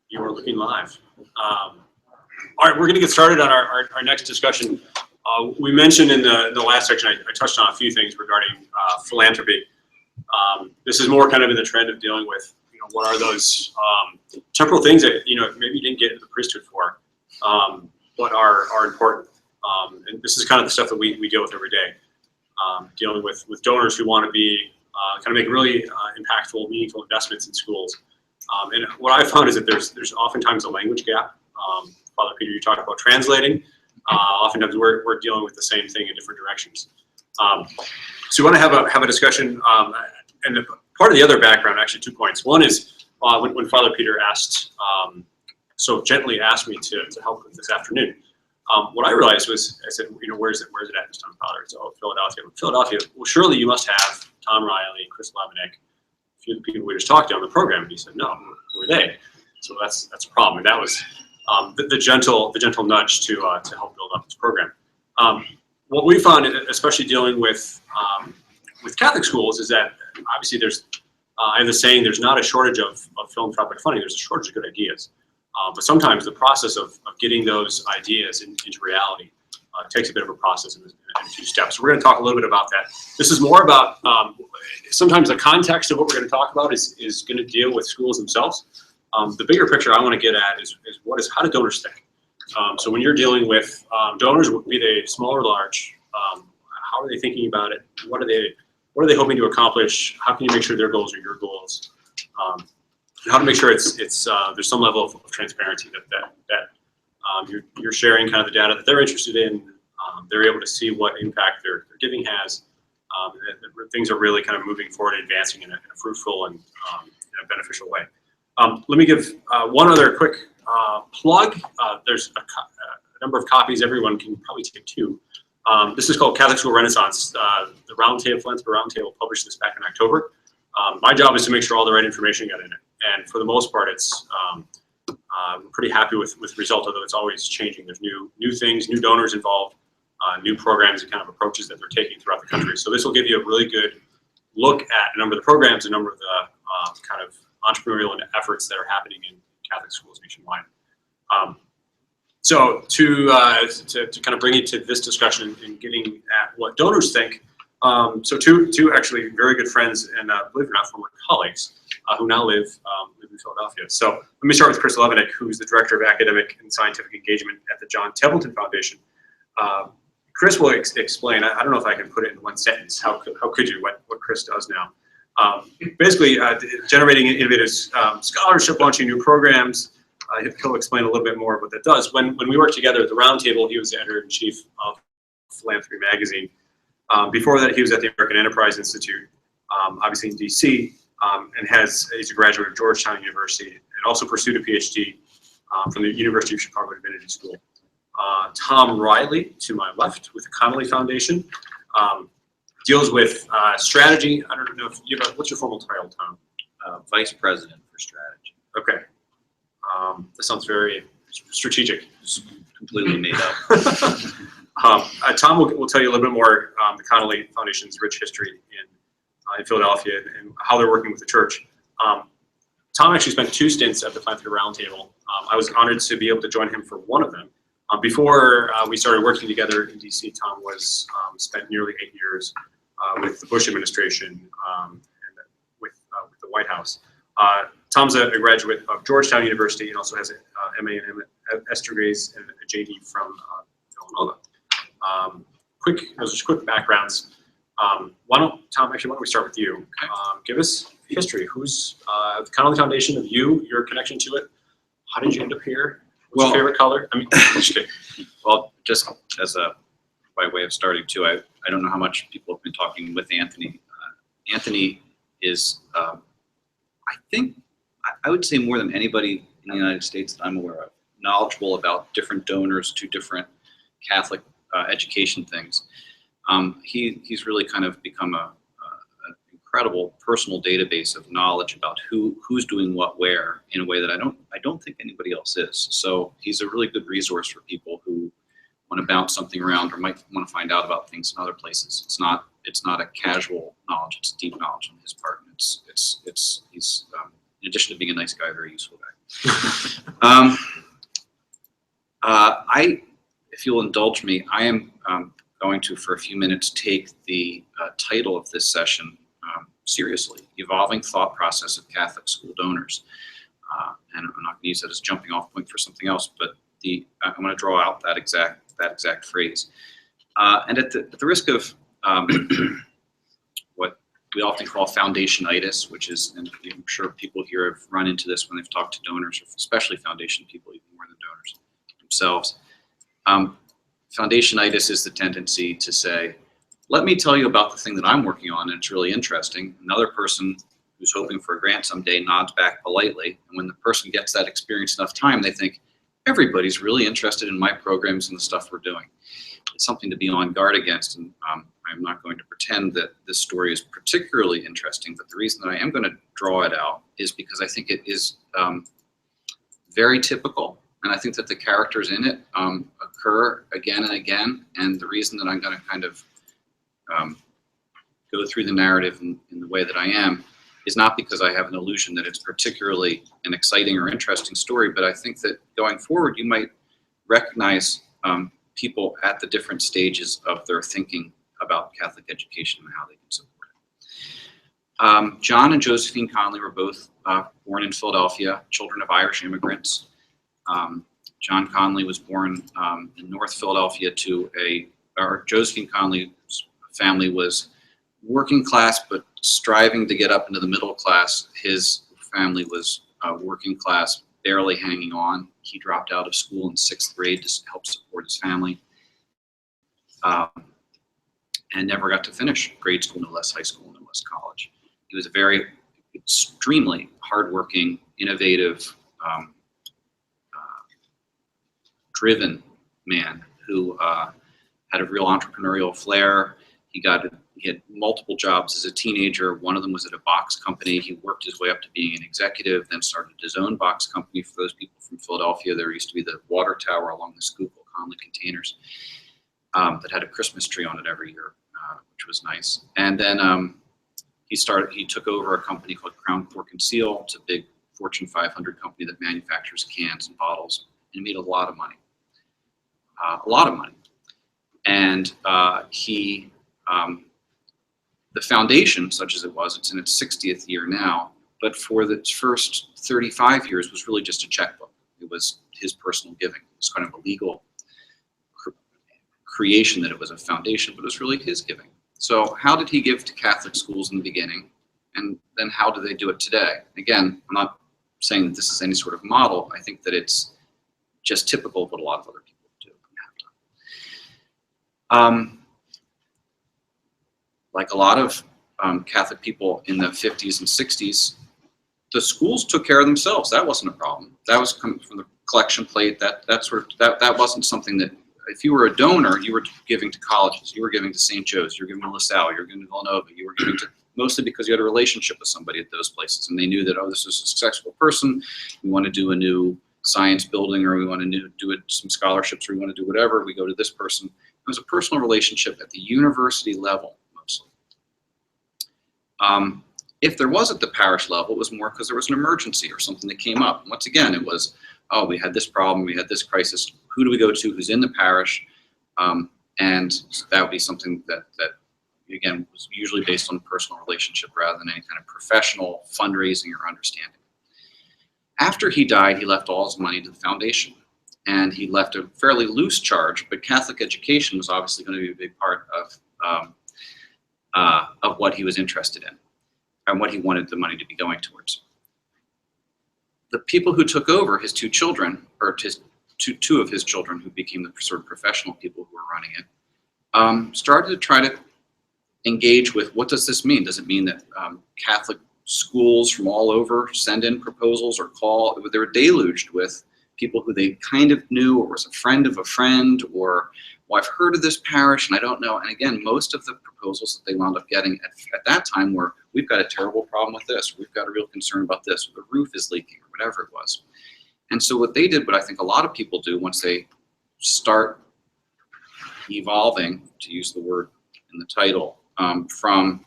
You are looking live. All right, we're going to get started on our next discussion. We mentioned in the last section, I touched on a few things regarding philanthropy. This is more kind of in the trend of dealing with, what are those temporal things that, maybe you didn't get into the priesthood for, but are important. And this is kind of the stuff that we deal with every day, dealing with donors who want to be kind of make really impactful, meaningful investments in schools. And what I found is that there's oftentimes a language gap. Father Peter, you talked about translating. Oftentimes we're dealing with the same thing in different directions. So we want to have a discussion. And part of the other background, actually 2 points. One is when Father Peter so gently asked me to help with this afternoon. What I realized was, I said, where's it at this time, Father? It's Philadelphia. Philadelphia, well, surely you must have Tom Riley, Chris Levinek, a few of the people we just talked to on the program. And he said, no, who are they? So that's a problem. And that was the gentle nudge to help build up this program. What we found, especially dealing with Catholic schools, is that obviously I have the saying, there's not a shortage of philanthropic funding, there's a shortage of good ideas. But sometimes the process of getting those ideas into reality takes a bit of a process and a few steps. So we're going to talk a little bit about that. This is more about, sometimes the context of what we're going to talk about is going to deal with schools themselves. The bigger picture I want to get at is how do donors think? So when you're dealing with donors, be they small or large, how are they thinking about it? What are they hoping to accomplish? How can you make sure their goals are your goals? How to make sure there's some level of transparency that you're sharing kind of the data that they're interested in. They're able to see what impact their giving has. That things are really kind of moving forward and advancing in a fruitful and in a beneficial way. Let me give one other quick plug. There's a number of copies. Everyone can probably take 2. This is called Catholic School Renaissance. The Roundtable, Philanthropy Roundtable, published this back in October. My job is to make sure all the right information got in it. And for the most part, it's I'm pretty happy with the result, although it's always changing. There's new things, new donors involved, new programs and kind of approaches that they're taking throughout the country. So this will give you a really good look at a number of the programs, a number of the kind of entrepreneurial efforts that are happening in Catholic schools nationwide. So to kind of bring it to this discussion and getting at what donors think, so two actually very good friends and believe it or not, former colleagues who now live in Philadelphia. So let me start with Chris Levinek, who's the Director of Academic and Scientific Engagement at the John Templeton Foundation. Chris will explain, I don't know if I can put it in one sentence, how could you, what Chris does now. Basically, generating innovative scholarship, launching new programs. He'll explain a little bit more of what that does. When we worked together at the Roundtable, he was the editor-in-chief of Philanthropy Magazine. Before that, he was at the American Enterprise Institute, obviously in DC, and he's a graduate of Georgetown University and also pursued a PhD from the University of Chicago Divinity School. Tom Riley, to my left, with the Connolly Foundation, deals with strategy. I don't know if you have what's your formal title, Tom? Vice President for Strategy. Okay. That sounds very strategic. It's completely made up. Tom will tell you a little bit more the Connolly Foundation's rich history in Philadelphia and how they're working with the church. Tom actually spent 2 stints at the Philanthropy Roundtable. I was honored to be able to join him for one of them. Before we started working together in DC, Tom was spent nearly 8 years with the Bush administration and with the White House. Tom's a graduate of Georgetown University and also has a MA and MS degrees and a JD from Villanova. Those are just quick backgrounds. Why don't we start with you? Give us history. Who's the Connolly Foundation, of your connection to it? How did you end up here? What's your favorite color? Well, just as by way of starting too, I don't know how much people have been talking with Anthony. Anthony is, I think, I would say more than anybody in the United States that I'm aware of, knowledgeable about different donors to different Catholic education things. He's really kind of become an incredible personal database of knowledge about who's doing what where in a way that I don't think anybody else is. So he's a really good resource for people who want to bounce something around or might want to find out about things in other places. It's not a casual knowledge; it's deep knowledge on his part. And he's in addition to being a nice guy, a very useful guy. If you'll indulge me, I am going to, for a few minutes, take the title of this session seriously, Evolving Thought Process of Catholic School Donors. And I'm not going to use that as a jumping off point for something else, but I'm going to draw out that exact phrase. And at the risk of what we often call foundationitis, which is, and I'm sure people here have run into this when they've talked to donors, especially foundation people, even more than donors themselves. Foundationitis is the tendency to say, let me tell you about the thing that I'm working on, and it's really interesting. Another person who's hoping for a grant someday nods back politely, and when the person gets that experience enough time, they think, everybody's really interested in my programs and the stuff we're doing. It's something to be on guard against, and I'm not going to pretend that this story is particularly interesting, but the reason that I am going to draw it out is because I think it is very typical, and I think that the characters in it occur again and again, and the reason that I'm going to kind of go through the narrative in the way that I am is not because I have an illusion that it's particularly an exciting or interesting story, but I think that going forward you might recognize people at the different stages of their thinking about Catholic education and how they can support it. John and Josephine Conley were both born in Philadelphia, children of Irish immigrants. John Conley was born in North Philadelphia Josephine Conley's family was working class, but striving to get up into the middle class. His family was working class, barely hanging on. He dropped out of school in 6th grade to help support his family, and never got to finish grade school, no less high school, no less college. He was a very extremely hardworking, innovative, driven man who had a real entrepreneurial flair. He had multiple jobs as a teenager. One of them was at a box company. He worked his way up to being an executive, then started his own box company. For those people from Philadelphia, there used to be the water tower along the Schuylkill Conley containers that had a Christmas tree on it every year, which was nice. And then he took over a company called Crown Cork and Seal. It's a big Fortune 500 company that manufactures cans and bottles, and made a lot of money. And the foundation, such as it was, it's in its 60th year now, but for the first 35 years was really just a checkbook. It was his personal giving. It was kind of a legal creation that it was a foundation, but it was really his giving. So how did he give to Catholic schools in the beginning? And then how do they do it today? Again, I'm not saying that this is any sort of model. I think that it's just typical of what a lot of other people do and have done. Like a lot of Catholic people in the 50s and 60s, the schools took care of themselves. That wasn't a problem. That was coming from the collection plate. That wasn't something that, if you were a donor, you were giving to colleges. You were giving to St. Joe's. You were giving to LaSalle. You were giving to Villanova. You were giving to, mostly because you had a relationship with somebody at those places, and they knew that, oh, this is a successful person. We want to do a new science building, or we want to do some scholarships, or we want to do whatever. We go to this person. It was a personal relationship at the university level, mostly. If there was at the parish level, it was more because there was an emergency or something that came up. Once again, it was, oh, we had this problem, we had this crisis. Who do we go to? Who's in the parish? And that would be something that again, was usually based on personal relationship rather than any kind of professional fundraising or understanding. After he died, he left all his money to the foundation, and he left a fairly loose charge, but Catholic education was obviously going to be a big part of what he was interested in and what he wanted the money to be going towards. The people who took over, his two children, or two of his children who became the sort of professional people who were running it, started to try to engage with, what does this mean? Does it mean that Catholic schools from all over send in proposals or call? They were deluged with people who they kind of knew, or was a friend of a friend, or, well, I've heard of this parish and I don't know. And again, most of the proposals that they wound up getting at that time were, we've got a terrible problem with this, we've got a real concern about this, or the roof is leaking, or whatever it was. And so what they did, what I think a lot of people do once they start evolving, to use the word in the title, from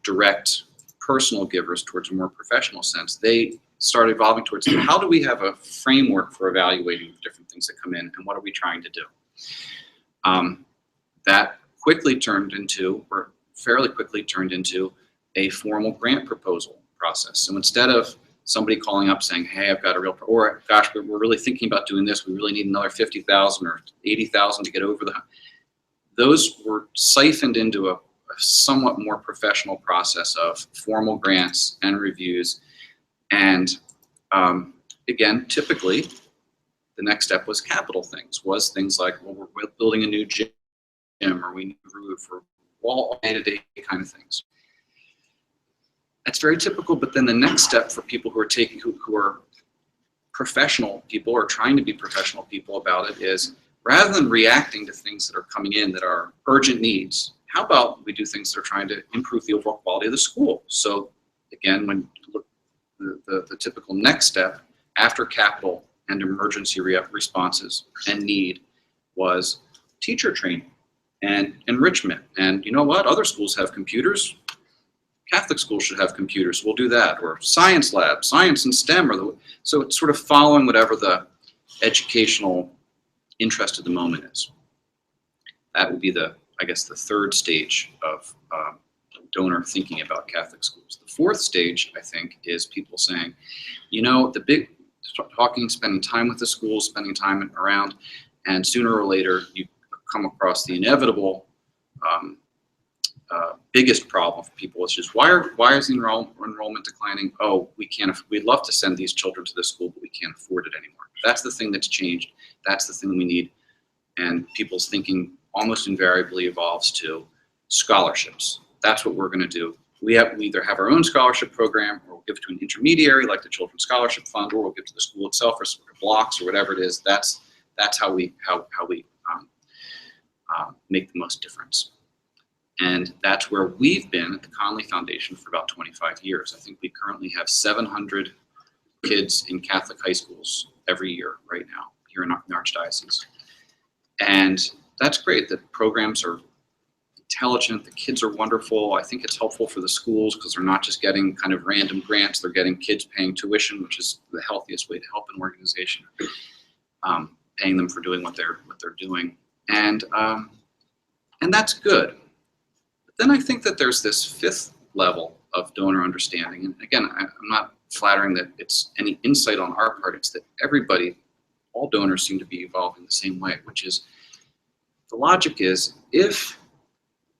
direct personal givers towards a more professional sense, they start evolving towards how do we have a framework for evaluating the different things that come in and what are we trying to do? That quickly turned into, or fairly quickly turned into, a formal grant proposal process. So instead of somebody calling up saying, hey, I've got a real, or gosh, we're really thinking about doing this, we really need another 50,000 or 80,000 to get over the, those were siphoned into a somewhat more professional process of formal grants and reviews. And again, typically, the next step was capital things, was things like, well, we're building a new gym, or we need a roof, or all day-to-day kind of things. That's very typical, but then the next step for people who are taking, who are professional people or trying to be professional people about it is, rather than reacting to things that are coming in that are urgent needs, how about we do things that are trying to improve the overall quality of the school? So again, when you look the typical next step after capital and emergency responses and need was teacher training and enrichment. And you know what? Other schools have computers. Catholic schools should have computers. We'll do that. Or science labs, science and STEM. So it's sort of following whatever the educational interest of the moment is. That would be the, I guess, the third stage of donor thinking about Catholic schools. The fourth stage, I think, is people saying, you know, the big talking, spending time with the schools, spending time around, and sooner or later you come across the inevitable biggest problem for people, which is why is the enrollment declining? Oh, we'd love to send these children to this school, but we can't afford it anymore. That's the thing that's changed. That's the thing we need. And people's thinking almost invariably evolves to scholarships. That's what we're going to do. We either have our own scholarship program, or we'll give it to an intermediary like the Children's Scholarship Fund, or we'll give it to the school itself, or sort of blocks, or whatever it is. That's how we make the most difference. And that's where we've been at the Conley Foundation for about 25 years. I think we currently have 700 kids in Catholic high schools every year right now here in the Archdiocese. And that's great. The programs are intelligent. The kids are wonderful. I think it's helpful for the schools because they're not just getting kind of random grants. They're getting kids paying tuition, which is the healthiest way to help an organization, paying them for doing what they're doing. And that's good. Then I think that there's this fifth level of donor understanding. And again, I'm not flattering that it's any insight on our part. It's that everybody, all donors seem to be evolving the same way, which is the logic is if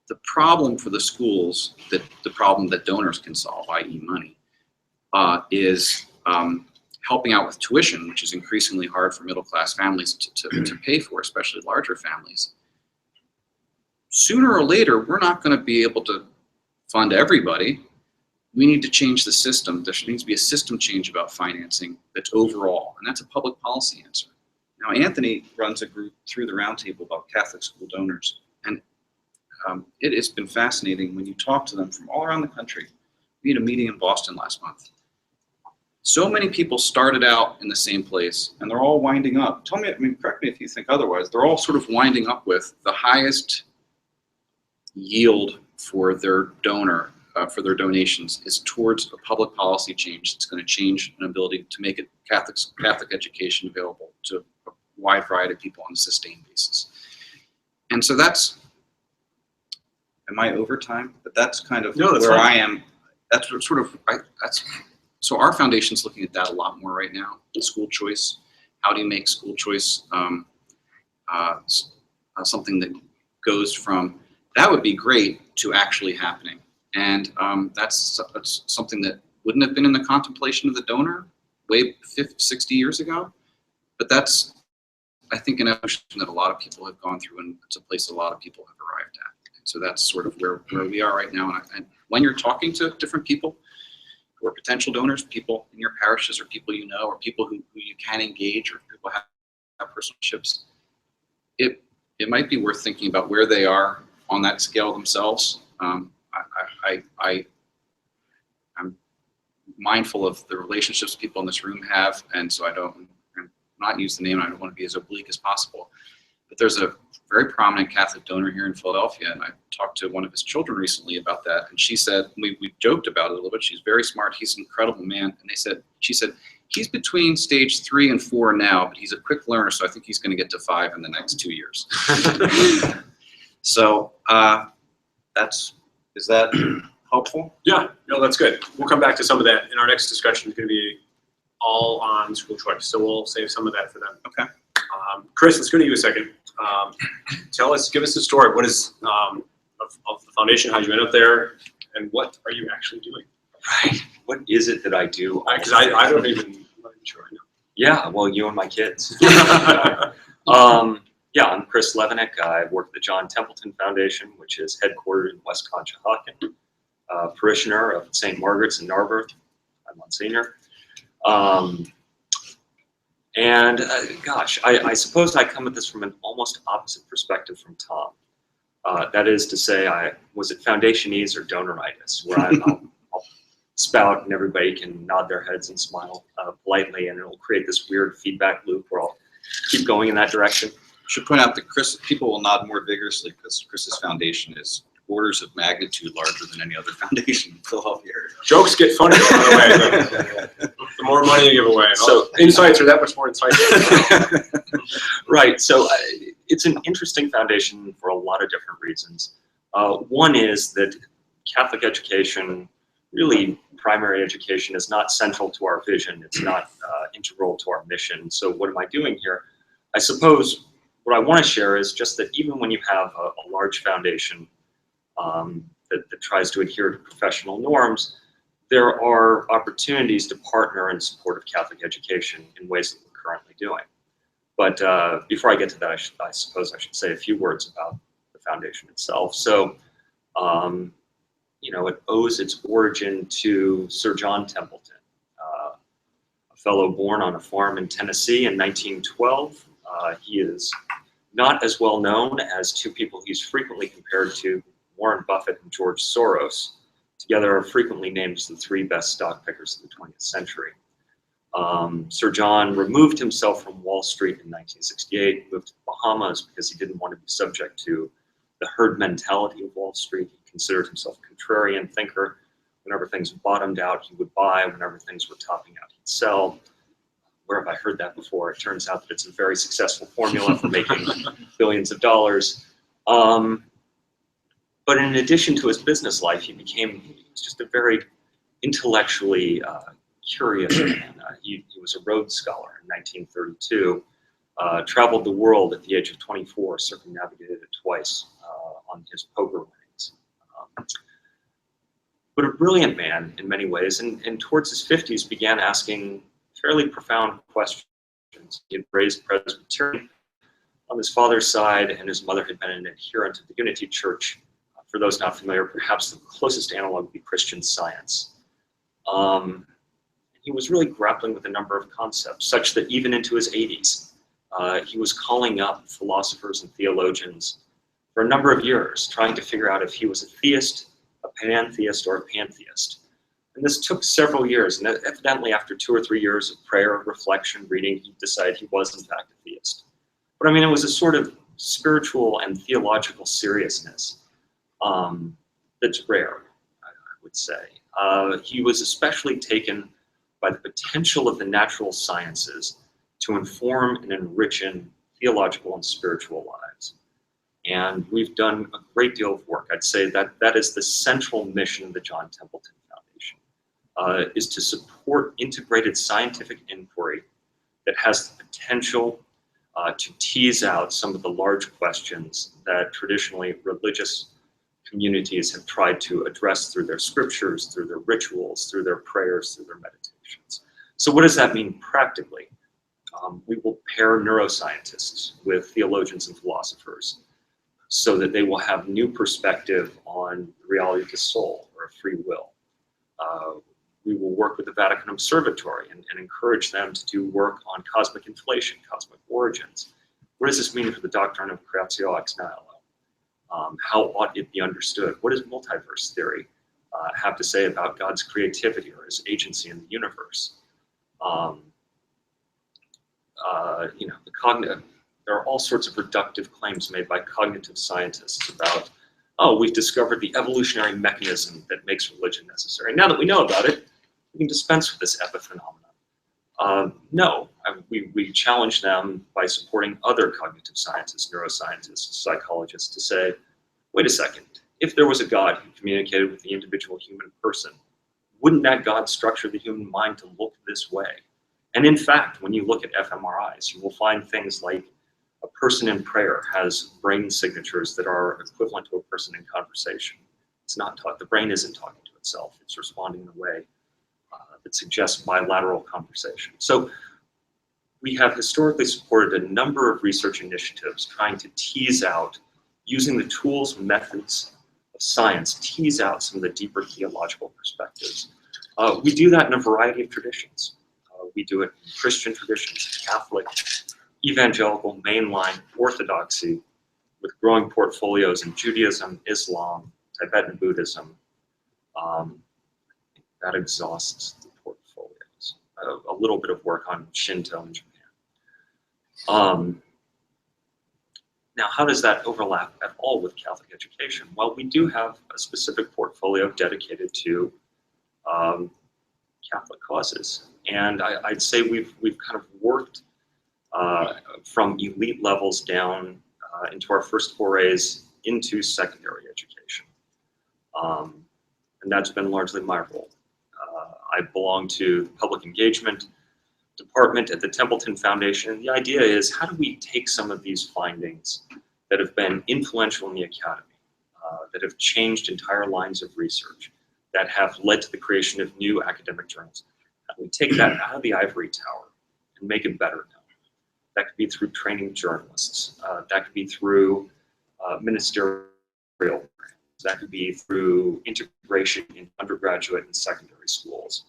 the problem for the schools, the problem that donors can solve, i.e. money, is helping out with tuition, which is increasingly hard for middle-class families to pay for, especially larger families. Sooner or later, we're not going to be able to fund everybody. We need to change the system. There needs to be a system change about financing that's overall, and that's a public policy answer. Now, Anthony runs a group through the roundtable about Catholic school donors, and it has been fascinating when you talk to them from all around the country. We had a meeting in Boston last month. So many people started out in the same place, and they're all winding up. Correct me if you think otherwise. They're all sort of winding up with the highest yield for their donor, for their donations, is towards a public policy change that's going to change an ability to make it Catholic education available to a wide variety of people on a sustained basis. And so that's, am I over time? But that's kind of where fine. I am. That's sort of, so our foundation's looking at that a lot more right now. School choice. How do you make school choice something that goes from, that would be great, to actually happening? And that's something that wouldn't have been in the contemplation of the donor way 50, 60 years ago. But that's, I think, an evolution that a lot of people have gone through, and it's a place a lot of people have arrived at. And so that's sort of where we are right now. And when you're talking to different people who are potential donors, people in your parishes or people you know, or people who you can engage, or people have personal relationships, it might be worth thinking about where they are on that scale themselves. I'm mindful of the relationships people in this room have, and so I'm not use the name, and I don't want to be as oblique as possible. But there's a very prominent Catholic donor here in Philadelphia, and I talked to one of his children recently about that, and she said, we joked about it a little bit, she's very smart, he's an incredible man, and she said, he's between stage 3 and 4 now, but he's a quick learner, so I think he's going to get to 5 in the next 2 years. So is that helpful? Yeah, no, that's good. We'll come back to some of that in our next discussion. Is going to be all on school choice, so we'll save some of that for them. Okay. Chris, let's go to you a second. Give us the story. What is of the foundation? How you end up there, and what are you actually doing? Right. What is it that I do? Because I'm not even sure I know. Yeah, well, you and my kids. Yeah, I'm Chris Levinek. I work at the John Templeton Foundation, which is headquartered in West Conshohocken, parishioner of St. Margaret's in Narberth. I'm Monsignor. Gosh, I suppose I come at this from an almost opposite perspective from Tom. That is to say, was it foundationese or donoritis, where I'll spout and everybody can nod their heads and smile politely, and it'll create this weird feedback loop where I'll keep going in that direction. I should point out that people will nod more vigorously because Chris's foundation is orders of magnitude larger than any other foundation in Philadelphia area. Jokes get funnier, by the way. The more money you give away. So insights are that much more insightful. Right. So it's an interesting foundation for a lot of different reasons. One is that Catholic education, really primary education, is not central to our vision. It's not integral to our mission. So what am I doing here? I suppose what I want to share is just that even when you have a large foundation that tries to adhere to professional norms, there are opportunities to partner in support of Catholic education in ways that we're currently doing. But before I get to that, I suppose I should say a few words about the foundation itself. So, it owes its origin to Sir John Templeton, a fellow born on a farm in Tennessee in 1912. He is not as well known as two people he's frequently compared to, Warren Buffett and George Soros. Together are frequently named as the 3 best stock pickers of the 20th century. Sir John removed himself from Wall Street in 1968, moved to the Bahamas because he didn't want to be subject to the herd mentality of Wall Street. He considered himself a contrarian thinker. Whenever things bottomed out, he would buy. Whenever things were topping out, he'd sell. Where have I heard that before? It turns out that it's a very successful formula for making billions of dollars. But in addition to his business life, he was just a very intellectually curious man. He was a Rhodes Scholar in 1932, traveled the world at the age of 24, circumnavigated it twice on his poker winnings. But a brilliant man in many ways, and towards his 50s began asking fairly profound questions. He had raised Presbyterian on his father's side, and his mother had been an adherent of the Unity Church. For those not familiar, perhaps the closest analog would be Christian Science. He was really grappling with a number of concepts, such that even into his 80s, he was calling up philosophers and theologians for a number of years, trying to figure out if he was a theist, a pantheist, or a pantheist. And this took several years, and evidently after 2 or 3 years of prayer, reflection, reading, he decided he was in fact a theist. But I mean, it was a sort of spiritual and theological seriousness that's rare, I would say. He was especially taken by the potential of the natural sciences to inform and enrich theological and spiritual lives. And we've done a great deal of work. I'd say that is the central mission of the John Templeton Foundation, is to support integrated scientific inquiry that has the potential to tease out some of the large questions that traditionally religious communities have tried to address through their scriptures, through their rituals, through their prayers, through their meditations. So what does that mean practically? We will pair neuroscientists with theologians and philosophers so that they will have new perspective on the reality of the soul or free will. We will work with the Vatican Observatory and encourage them to do work on cosmic inflation, cosmic origins. What does this mean for the doctrine of creatio ex nihilo? How ought it be understood? What does multiverse theory have to say about God's creativity or his agency in the universe? The There are all sorts of reductive claims made by cognitive scientists about, oh, we've discovered the evolutionary mechanism that makes religion necessary. Now that we know about it, we can dispense with this epiphenomenon. No, we challenge them by supporting other cognitive scientists, neuroscientists, psychologists to say, wait a second, if there was a God who communicated with the individual human person, wouldn't that God structure the human mind to look this way? And in fact, when you look at fMRIs, you will find things like a person in prayer has brain signatures that are equivalent to a person in conversation. It's not taught, the brain isn't talking to itself, it's responding in a way that suggests bilateral conversation. So we have historically supported a number of research initiatives trying to tease out, using the tools and methods of science, tease out some of the deeper theological perspectives. We do that in a variety of traditions. We do it in Christian traditions, Catholic, evangelical, mainline, orthodoxy, with growing portfolios in Judaism, Islam, Tibetan Buddhism. That exhausts the portfolios. A little bit of work on Shinto in Japan. Now, how does that overlap at all with Catholic education? Well, we do have a specific portfolio dedicated to Catholic causes. And I'd say we've kind of worked from elite levels down into our first forays into secondary education. And that's been largely my role. I belong to the public engagement department at the Templeton Foundation. The idea is, how do we take some of these findings that have been influential in the academy, that have changed entire lines of research, that have led to the creation of new academic journals? How do we take that out of the ivory tower and make it better known? That could be through training journalists. That could be through ministerial programs. That could be through integration in undergraduate and secondary schools.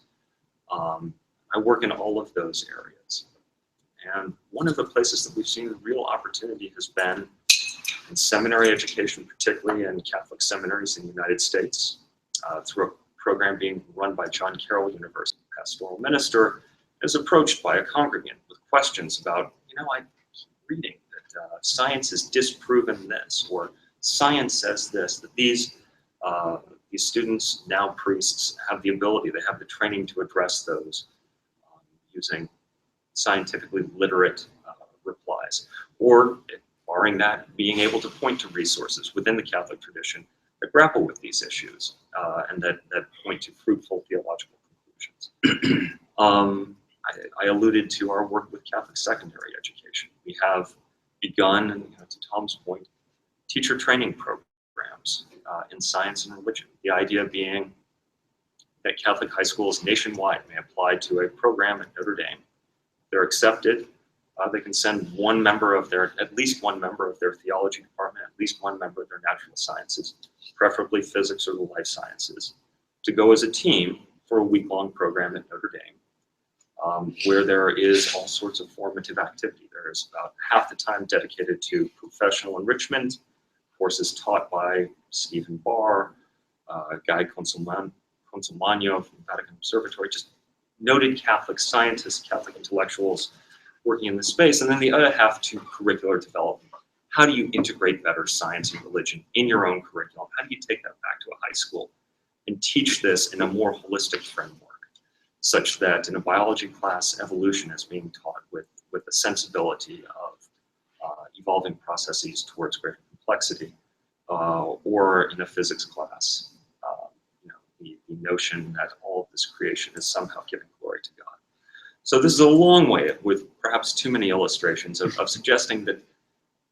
I work in all of those areas. And one of the places that we've seen real opportunity has been in seminary education, particularly in Catholic seminaries in the United States, through a program being run by John Carroll University. Pastoral minister is approached by a congregant with questions about, I keep reading that science has disproven this, or science says this, that these students, now priests, have the ability, they have the training to address those using scientifically literate replies. Or, barring that, being able to point to resources within the Catholic tradition that grapple with these issues and that point to fruitful theological conclusions. I alluded to our work with Catholic secondary education. We have begun, and to Tom's point, teacher training programs in science and religion. The idea being that Catholic high schools nationwide may apply to a program at Notre Dame. If they're accepted, they can send at least one member of their theology department, at least one member of their natural sciences, preferably physics or the life sciences, to go as a team for a week-long program at Notre Dame, where there is all sorts of formative activity. There is about half the time dedicated to professional enrichment, courses taught by Stephen Barr, Guy Consolmagno from Vatican Observatory, just noted Catholic scientists, Catholic intellectuals working in this space, and then the other half to curricular development. How do you integrate better science and religion in your own curriculum? How do you take that back to a high school and teach this in a more holistic framework, such that in a biology class, evolution is being taught with a sensibility of evolving processes towards greater complexity, or in a physics class, the notion that all of this creation is somehow giving glory to God. So this is a long way, with perhaps too many illustrations, of suggesting that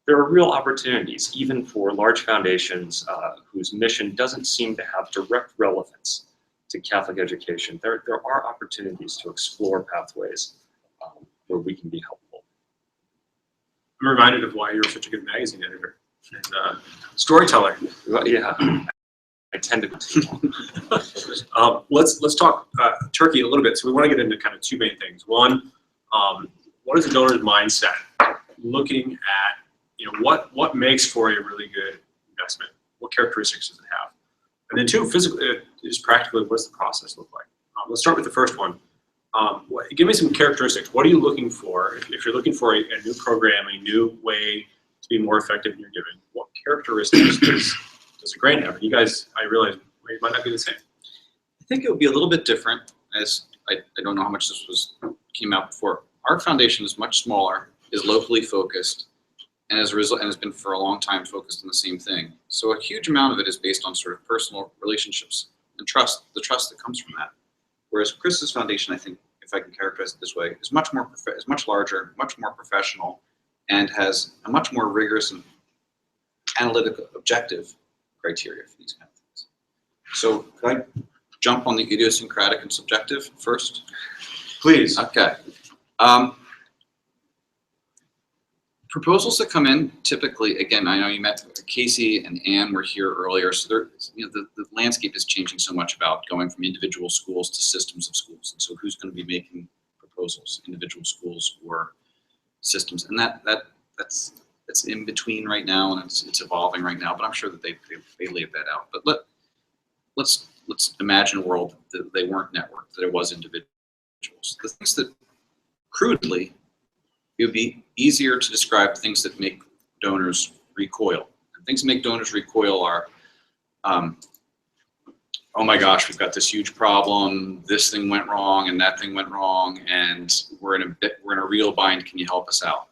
there are real opportunities, even for large foundations whose mission doesn't seem to have direct relevance to Catholic education. There are opportunities to explore pathways where we can be helpful. I'm reminded of why you're such a good magazine editor and storyteller. Well, yeah, I tend to. Let's talk Turkey a little bit. So we want to get into kind of two main things. One, what is a donor's mindset? Looking at what makes for a really good investment? What characteristics does it have? And then two, physically, just practically, what does the process look like? Let's start with the first one. Give me some characteristics. What are you looking for? If you're looking for a new program, a new way to be more effective in your giving, what characteristics does a grant have? You guys, I realize, it might not be the same. I think it would be a little bit different, as I don't know how much this came out before. Our foundation is much smaller, is locally focused, and as a result, and has been for a long time focused on the same thing. So a huge amount of it is based on sort of personal relationships and trust, the trust that comes from that. Whereas Chris's foundation, I think, if I can characterize it this way, is much larger, much more professional, and has a much more rigorous and analytical, objective criteria for these kind of things. So could I jump on the idiosyncratic and subjective first? Please. Okay. Proposals that come in typically, again, I know you met Casey and Ann were here earlier, so the landscape is changing so much about going from individual schools to systems of schools. And so who's going to be making proposals, individual schools or systems? And that's in between right now, and it's evolving right now, but I'm sure that they laid that out. But let's imagine a world that they weren't networked, that it was individuals. The things that crudely, it would be easier to describe things that make donors recoil. And things that make donors recoil are, oh my gosh, we've got this huge problem, this thing went wrong and that thing went wrong, and we're in a real bind, can you help us out?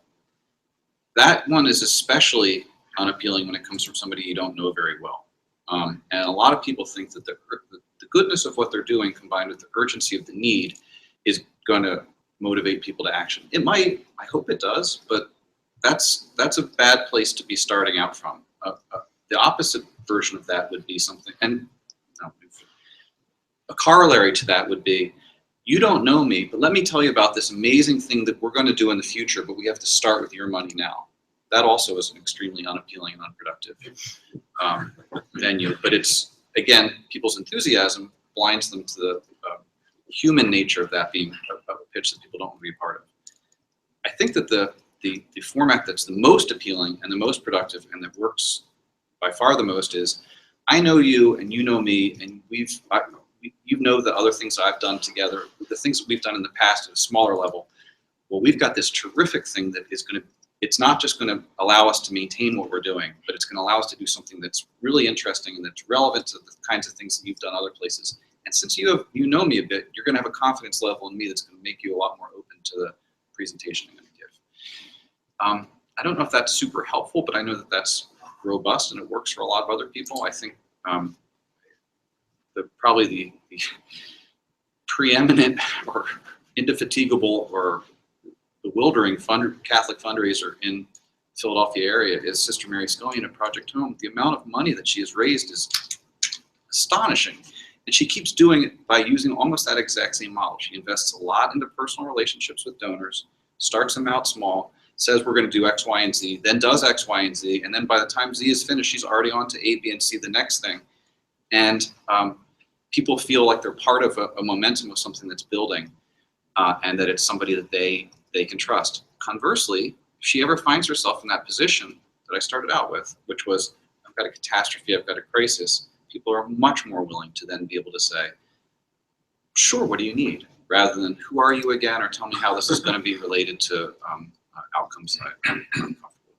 That one is especially unappealing when it comes from somebody you don't know very well. And a lot of people think that the goodness of what they're doing combined with the urgency of the need is going to motivate people to action. It might, I hope it does, but that's a bad place to be starting out from. The opposite version of that would be something, and a corollary to that would be, you don't know me, but let me tell you about this amazing thing that we're going to do in the future, but we have to start with your money now. That also is an extremely unappealing and unproductive venue. But it's, again, people's enthusiasm blinds them to the human nature of that being a pitch that people don't want to be a part of. I think that the format that's the most appealing and the most productive and that works by far the most is, I know you and you know me, and you know the other things I've done together, the things that we've done in the past at a smaller level. Well, we've got this terrific thing that is going to, it's not just going to allow us to maintain what we're doing, but it's going to allow us to do something that's really interesting and that's relevant to the kinds of things that you've done other places. And since you know me a bit, you're going to have a confidence level in me that's going to make you a lot more open to the presentation I'm going to give. I don't know if that's super helpful, but I know that that's robust and it works for a lot of other people. I think probably the preeminent or indefatigable or bewildering Catholic fundraiser in Philadelphia area is Sister Mary Scullion at Project Home. The amount of money that she has raised is astonishing. And she keeps doing it by using almost that exact same model. She invests a lot into personal relationships with donors, starts them out small, says we're going to do X, Y, and Z, then does X, Y, and Z, and then by the time Z is finished, she's already on to A, B, and C, the next thing. And people feel like they're part of a momentum of something that's building, and that it's somebody that they can trust. Conversely, if she ever finds herself in that position that I started out with, which was, I've got a catastrophe, I've got a crisis, people are much more willing to then be able to say, sure, what do you need? Rather than, who are you again? Or tell me how this is going to be related to outcomes that I'm comfortable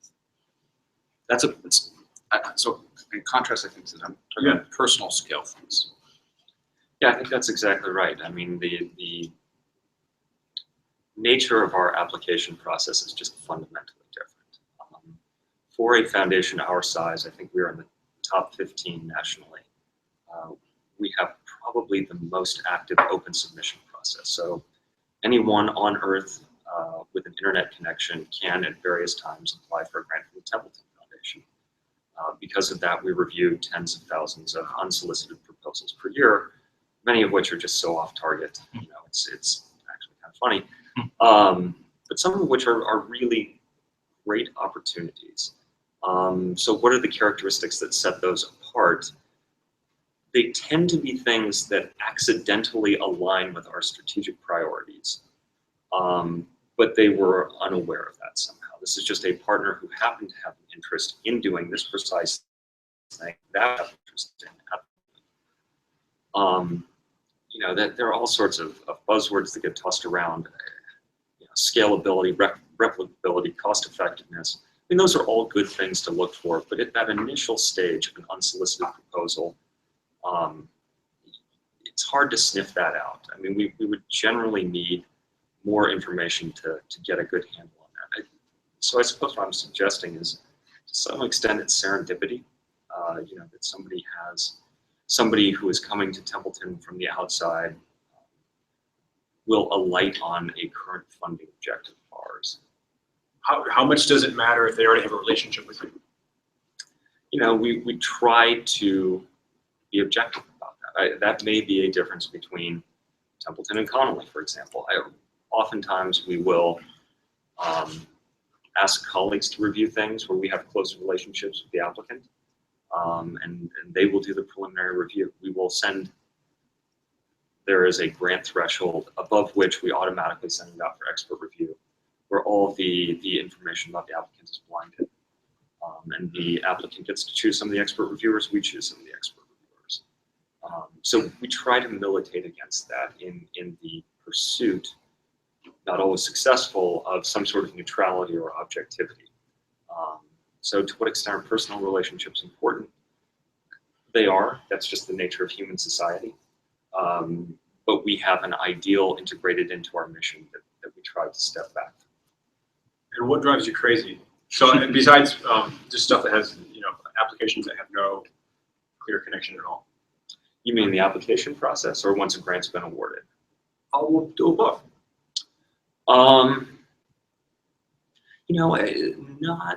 with. So in contrast, I think to them, personal scale things. Yeah, I think that's exactly right. I mean, the nature of our application process is just fundamentally different. For a foundation our size, I think we're in the top 15 nationally. We have probably the most active open submission process. So anyone on earth with an internet connection can at various times apply for a grant from the Templeton Foundation. Because of that, we review tens of thousands of unsolicited proposals per year, many of which are just so off target. You know, it's actually kind of funny. But some of which are really great opportunities. So what are the characteristics that set those apart? They tend to be things that accidentally align with our strategic priorities, but they were unaware of that somehow. This is just a partner who happened to have an interest in doing this precise thing that I have interest in. that there are all sorts of buzzwords that get tossed around. Scalability, replicability, cost effectiveness. I mean, those are all good things to look for, but at that initial stage of an unsolicited proposal, it's hard to sniff that out. I mean, we would generally need more information to get a good handle on that. So I suppose what I'm suggesting is, to some extent, it's serendipity. That somebody who is coming to Templeton from the outside will alight on a current funding objective of ours. How much does it matter if they already have a relationship with you? We try to be objective about that. That may be a difference between Templeton and Connolly, for example. Oftentimes we will ask colleagues to review things where we have close relationships with the applicant, and they will do the preliminary review. We will send, there is a grant threshold above which we automatically send it out for expert review, where all of the information about the applicant is blinded. And the applicant gets to choose some of the expert reviewers, we choose some of the expert reviewers. So we try to militate against that in the pursuit, not always successful, of some sort of neutrality or objectivity. So to what extent are personal relationships important? They are. That's just the nature of human society. But we have an ideal integrated into our mission that we try to step back. And what drives you crazy? So besides just stuff that has, applications that have no clear connection at all. You mean the application process, or once a grant's been awarded? I'll do both.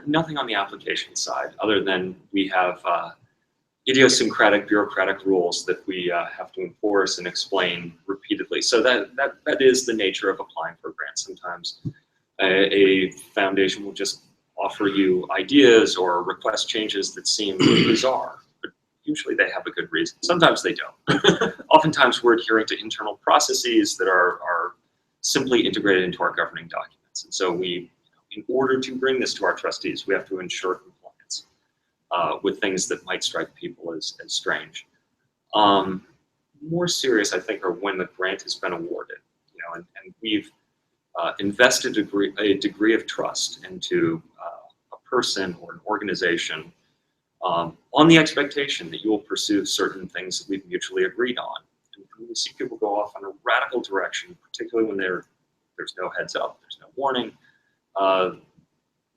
Nothing on the application side, other than we have idiosyncratic bureaucratic rules that we have to enforce and explain repeatedly. So that is the nature of applying for a grant. Sometimes a foundation will just offer you ideas or request changes that seem bizarre, but usually they have a good reason. Sometimes they don't. Oftentimes we're adhering to internal processes that are simply integrated into our governing documents. And so in order to bring this to our trustees, we have to ensure compliance with things that might strike people as strange. More serious, I think, are when the grant has been awarded, and we've invested a degree of trust into a person or an organization on the expectation that you will pursue certain things that we've mutually agreed on. And when we see people go off in a radical direction, particularly when there's no heads up, there's no warning,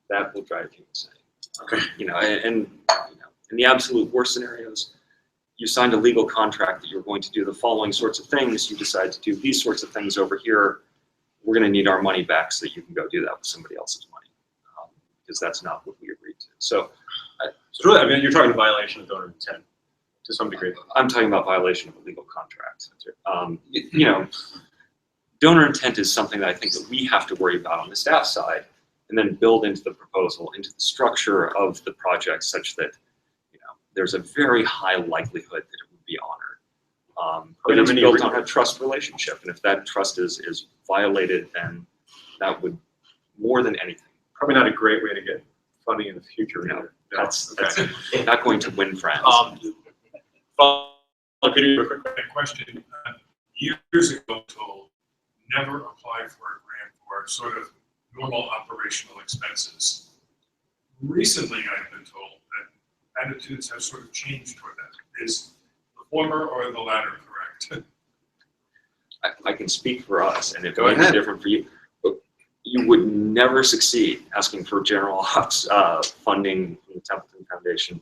that will drive you insane. Okay. And in the absolute worst scenarios, you signed a legal contract that you're going to do the following sorts of things. You decide to do these sorts of things over here. We're going to need our money back so that you can go do that with somebody else's money, because that's not what we agreed to. So really, you're talking violation of donor intent to some degree. I'm talking about violation of a legal contract. Donor intent is something that I think that we have to worry about on the staff side, and then build into the proposal, into the structure of the project, such that there's a very high likelihood that it would be honored. But it's built on a trust relationship, and if that trust is violated, then that would, more than anything. Probably not a great way to get funding in the future. No, that's not going to win friends. Peter, a quick question. Years ago, told never apply for a grant for sort of normal operational expenses. Recently, I've been told that attitudes have sort of changed toward that. Is the former or the latter correct? I can speak for us, and it Go may be ahead. different for you. But you would never succeed asking for general ops funding from the Templeton Foundation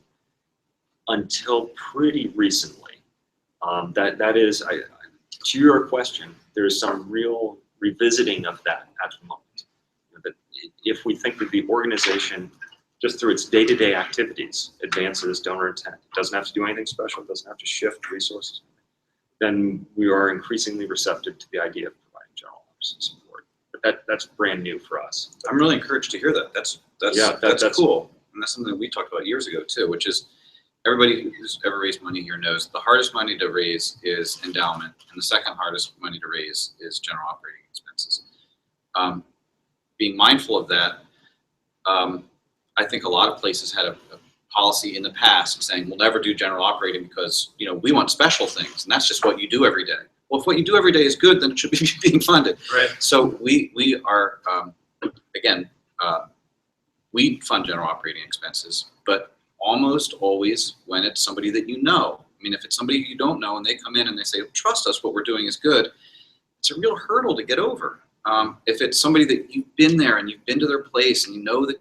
until pretty recently. That is, to your question, there's some real revisiting of that at the moment. That if we think that the organization, just through its day-to-day activities, advances donor intent, it doesn't have to do anything special, it doesn't have to shift resources, then we are increasingly receptive to the idea of providing general ops support. But that's brand new for us. I'm really encouraged to hear that. That's cool. And that's something that we talked about years ago too, which is everybody who's ever raised money here knows the hardest money to raise is endowment, and the second hardest money to raise is general operating expenses. Being mindful of that, I think a lot of places had a policy in the past saying we'll never do general operating because we want special things, and that's just what you do every day. Well, if what you do every day is good, then it should be being funded. Right. So we are, again, we fund general operating expenses, but almost always when it's somebody that you know. I mean, if it's somebody you don't know and they come in and they say, trust us, what we're doing is good, it's a real hurdle to get over. If it's somebody that you've been there and you've been to their place and you know the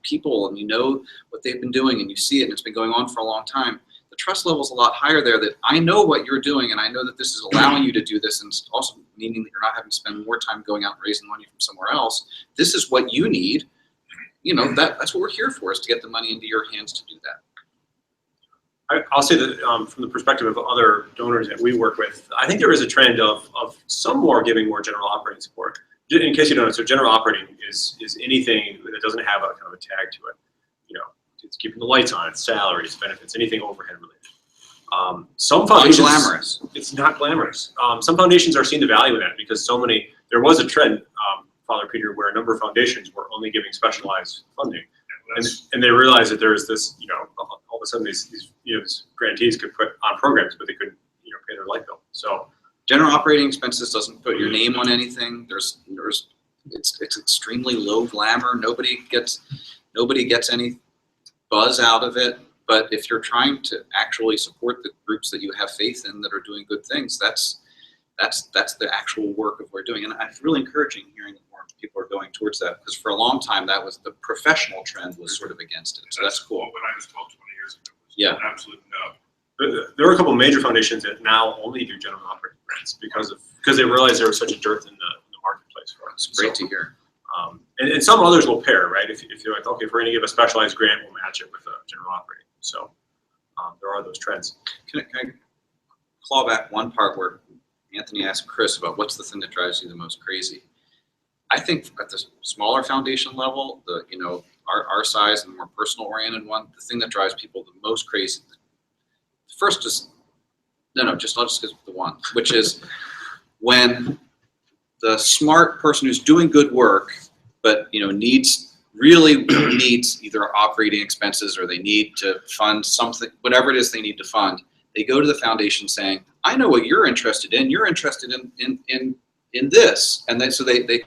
people and you know what they've been doing and you see it and it's been going on for a long time, the trust level is a lot higher there, that I know what you're doing and I know that this is allowing you to do this, and it's also meaning that you're not having to spend more time going out and raising money from somewhere else. This is what you need. You know, that's what we're here for, is to get the money into your hands to do that. I'll say that from the perspective of other donors that we work with, I think there is a trend of some more giving more general operating support. In case you don't know, so general operating is anything that doesn't have a kind of a tag to it. You know, it's keeping the lights on, it's salaries, benefits, anything overhead related. Some foundations, Glamorous. It's not glamorous. Some foundations are seeing the value in that because there was a trend, Father Peter, where a number of foundations were only giving specialized funding. And they realized that there is this, you know, all of a sudden these grantees could put on programs, but they couldn't, you know, pay their light bill. So General operating expenses doesn't put your name on anything. It's extremely low glamour. Nobody gets any buzz out of it. But if you're trying to actually support the groups that you have faith in that are doing good things, that's the actual work of what we're doing. And it's really encouraging hearing that more people are going towards that, because for a long time that was the professional trend was sort of against it. So that's cool. What I was told 20 years ago was Yeah. an absolute no. there are a couple of major foundations that now only do general operating grants because they realized there was such a dearth in the marketplace for it. It's great to hear. And some others will pair, right? If you're like, okay, if we're going to give a specialized grant, we'll match it with a general operating. So there are those trends. Can I claw back one part where Anthony asked Chris about what's the thing that drives you the most crazy? I think at the smaller foundation level, our size and more personal oriented one, the thing that drives people the most crazy, first is, I'll just go with the one, which is when the smart person who's doing good work, but needs either operating expenses or they need to fund something, whatever it is they need to fund, they go to the foundation saying, I know what you're interested in. You're interested in this. And then so they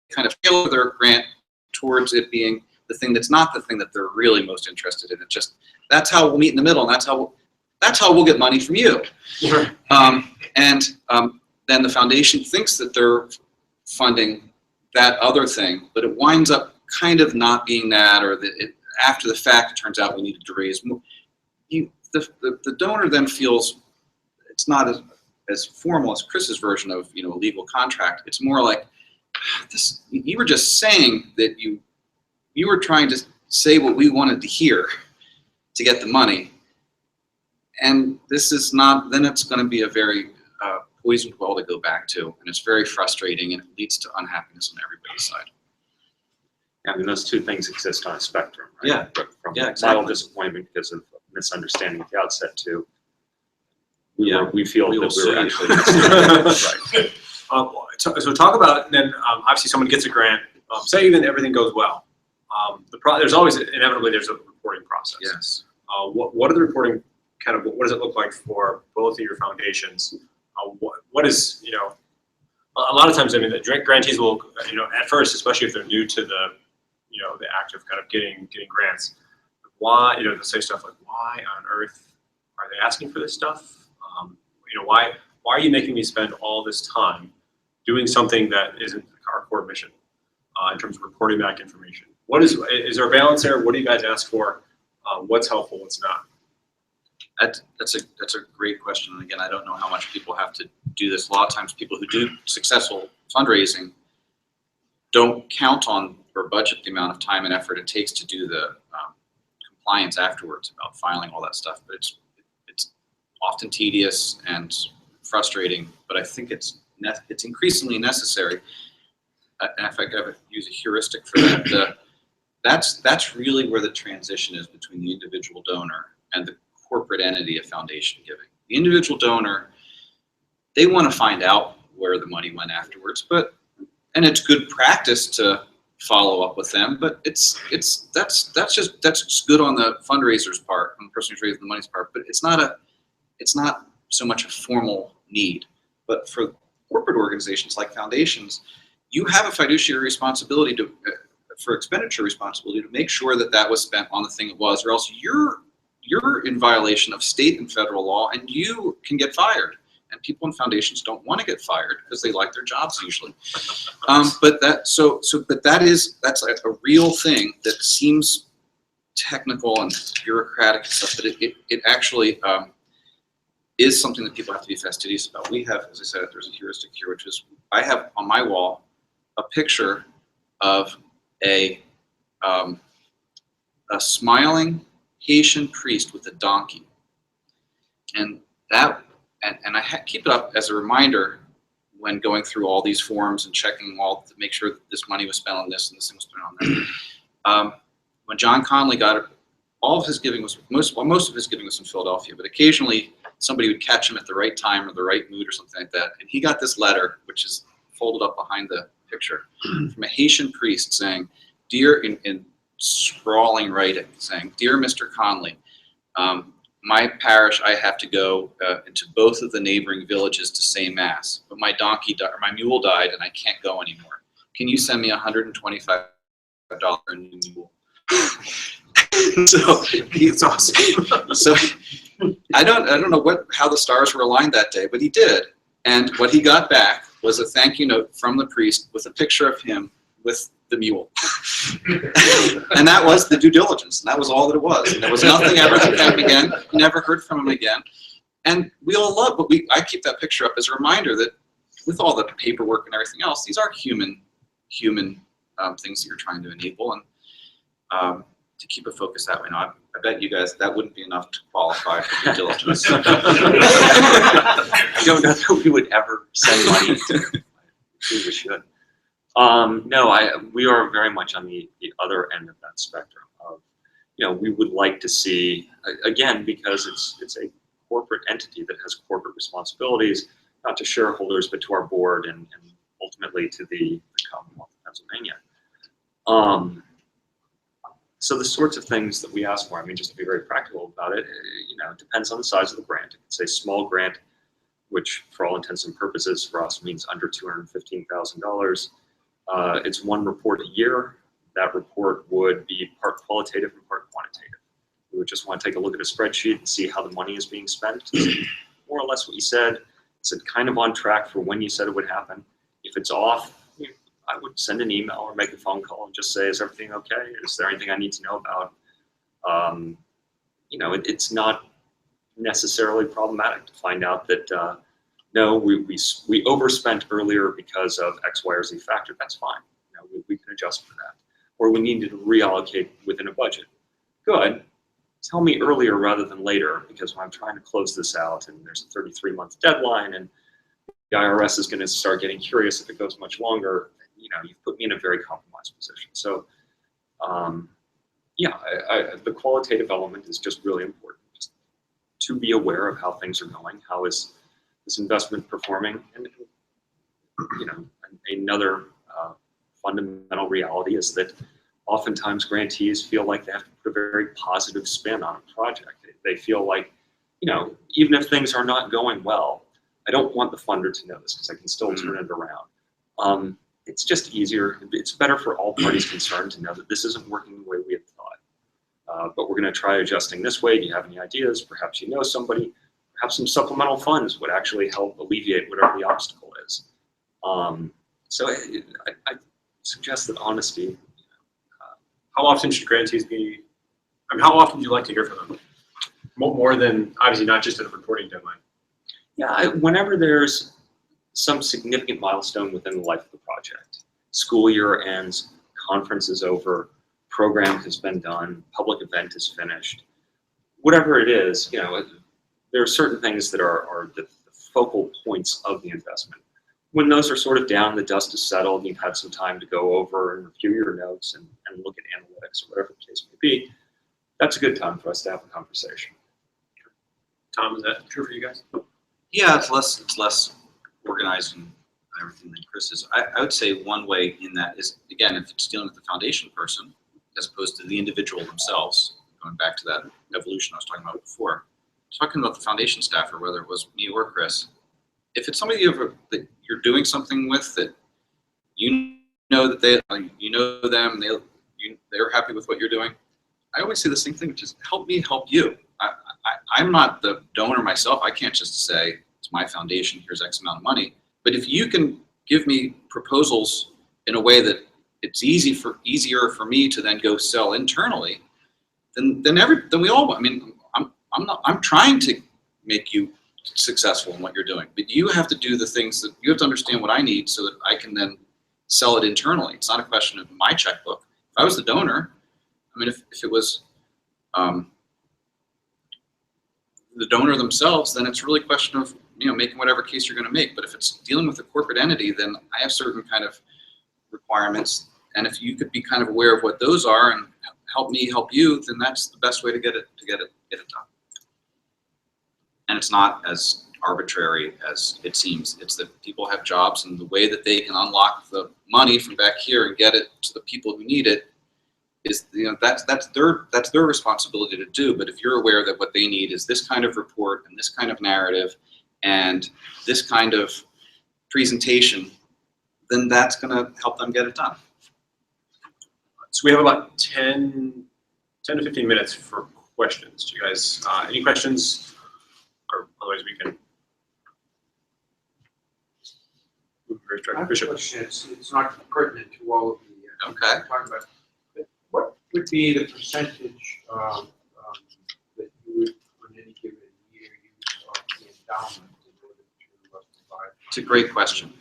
kind of tailor their grant towards it being the thing that's not the thing that they're really most interested in. It's just, that's how we'll meet in the middle, and that's how we'll get money from you. Sure. Then the foundation thinks that they're funding that other thing, but it winds up kind of not being that, or after the fact, it turns out we needed to raise more. The donor then feels it's not as formal as Chris's version of a legal contract. It's more like this. You were just saying that you were trying to say what we wanted to hear to get the money, and this is not. Then it's going to be a very poisoned well to go back to, and it's very frustrating, and it leads to unhappiness on everybody's side. I mean, those two things exist on a spectrum, right? Yeah. From Yeah, mild exactly. disappointment because of misunderstanding at the outset to Yeah. we feel We will that we were see. actually right. So talk about then. Obviously, someone gets a grant. Say even everything goes well. There's always inevitably there's a reporting process. Yes. What are the reporting what does it look like for both of your foundations? What is a lot of times, I mean, the grantees will at first, especially if they're new to the the act of kind of getting grants, why they'll say stuff like, why on earth are they asking for this stuff? Why are you making me spend all this time doing something that isn't our core mission in terms of reporting back information? Is there a balance there? What do you guys ask for? What's helpful? What's not? That's a great question. And again, I don't know how much people have to do this. A lot of times people who do successful fundraising don't count on or budget the amount of time and effort it takes to do the compliance afterwards about filing all that stuff. But it's often tedious and frustrating, but I think it's increasingly necessary. And if I could use a heuristic for that, that's really where the transition is between the individual donor and the corporate entity of foundation giving. The individual donor, they want to find out where the money went afterwards, and it's good practice to follow up with them, but that's good on the fundraiser's part, on the person who's raising the money's part, but it's not so much a formal need. But for corporate organizations like foundations, you have a fiduciary responsibility to, for expenditure responsibility, to make sure that that was spent on the thing it was, or else you're in violation of state and federal law, and you can get fired. And people in foundations don't want to get fired because they like their jobs usually. But that's a real thing that seems technical and bureaucratic and stuff, but it actually is something that people have to be fastidious about. We have, as I said, there's a heuristic here, which is I have on my wall a picture of a smiling Haitian priest with a donkey, and that. And I keep it up as a reminder when going through all these forms and checking all to make sure that this money was spent on this and this thing was spent on that. When John Connolly got it, all of his giving was most of his giving was in Philadelphia, but occasionally somebody would catch him at the right time or the right mood or something like that. And he got this letter, which is folded up behind the picture, from a Haitian priest saying, "Dear," in sprawling writing, saying, "Dear Mr. Connolly, my parish, I have to go into both of the neighboring villages to say mass, but my my mule died and I can't go anymore. Can you send me $125 a new mule?" So he's awesome. So I don't know how the stars were aligned that day, but he did. And what he got back was a thank you note from the priest with a picture of him with the mule. And that was the due diligence. And that was all that it was. And there was nothing ever to him again. Never heard from him again. And we all love, but I keep that picture up as a reminder that with all the paperwork and everything else, these are human things that you're trying to enable. And to keep a focus that way. Now, I bet you guys that wouldn't be enough to qualify for due diligence. I don't know that we would ever send money to. We should. No, we are very much on the other end of that spectrum of, we would like to see, again, because it's a corporate entity that has corporate responsibilities, not to shareholders, but to our board and ultimately to the Commonwealth of Pennsylvania. So the sorts of things that we ask for, just to be very practical about it, it depends on the size of the grant. It's a small grant, which for all intents and purposes for us means under $215,000. It's one report a year. That report would be part qualitative and part quantitative. We would just want to take a look at a spreadsheet and see how the money is being spent. More or less what you said. Is it kind of on track for when you said it would happen? If it's off, I would send an email or make a phone call and just say, is everything okay? Is there anything I need to know about? It's not necessarily problematic to find out that no, we overspent earlier because of X, Y, or Z factor. That's fine. We can adjust for that. Or we need to reallocate within a budget. Good. Tell me earlier rather than later, because when I'm trying to close this out and there's a 33-month deadline and the IRS is going to start getting curious if it goes much longer, you've put me in a very compromised position. So, the qualitative element is just really important. Just to be aware of how things are going. How is this investment performing? And another fundamental reality is that oftentimes grantees feel like they have to put a very positive spin on a project. They feel like, even if things are not going well, I don't want the funder to know this because I can still turn it around. It's just easier. It's better for all parties concerned to know that this isn't working the way we had thought. But we're going to try adjusting this way. Do you have any ideas? Perhaps you know somebody. Perhaps some supplemental funds would actually help alleviate whatever the obstacle is. So I suggest that honesty. How often should grantees be? How often do you like to hear from them? More than obviously not just at a reporting deadline. Yeah, whenever there's some significant milestone within the life of the project. School year ends, conference is over, program has been done, public event is finished. Whatever it is, there are certain things that are the focal points of the investment. When those are sort of down, the dust is settled, and you've had some time to go over and review your notes and look at analytics or whatever the case may be, that's a good time for us to have a conversation. Tom, is that true for you guys? Yeah, it's less organized and everything than Chris is. I would say one way in that is, again, if it's dealing with the foundation person, as opposed to the individual themselves, going back to that evolution I was talking about before, talking about the foundation staffer, whether it was me or Chris, if it's somebody that you're doing something with that you know that you know them, they're happy with what you're doing. I always say the same thing, which is help me help you. I'm not the donor myself. I can't just say it's my foundation, here's X amount of money. But if you can give me proposals in a way that it's easier for me to then go sell internally, then we all. I mean, I'm trying to make you successful in what you're doing, but you have to do the things that you have to understand what I need so that I can then sell it internally. It's not a question of my checkbook. If I was the donor, I mean, if it was the donor themselves, then it's really a question of making whatever case you're going to make. But if it's dealing with a corporate entity, then I have certain kind of requirements, and if you could be kind of aware of what those are and help me help you, then that's the best way to get it done. And it's not as arbitrary as it seems. It's that people have jobs, and the way that they can unlock the money from back here and get it to the people who need it is, that's their responsibility to do. But if you're aware that what they need is this kind of report and this kind of narrative and this kind of presentation, then that's going to help them get it done. So we have about 10 to 15 minutes for questions. Do you guys, any questions? Or otherwise we can. I have a question. It's not pertinent to all of the Okay. talking about. But what would be the percentage that you would, on any given year, use of the endowment in order to provide? It's a great question.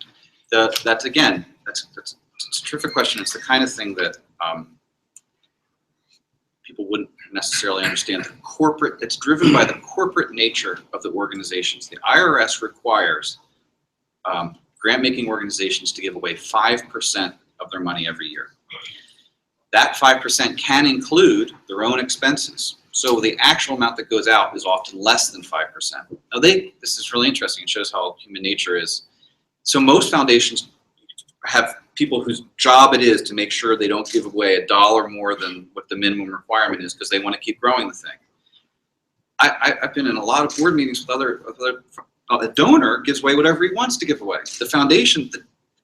That's a terrific question. It's the kind of thing that people wouldn't necessarily understand. It's driven by the corporate nature of the organizations. The IRS requires grant-making organizations to give away 5% of their money every year. That 5% can include their own expenses. So the actual amount that goes out is often less than 5%. Now this is really interesting. It shows how human nature is. So most foundations have people whose job it is to make sure they don't give away $1 more than what the minimum requirement is because they want to keep growing the thing. I've been in a lot of board meetings with other a donor gives away whatever he wants to give away. The foundation,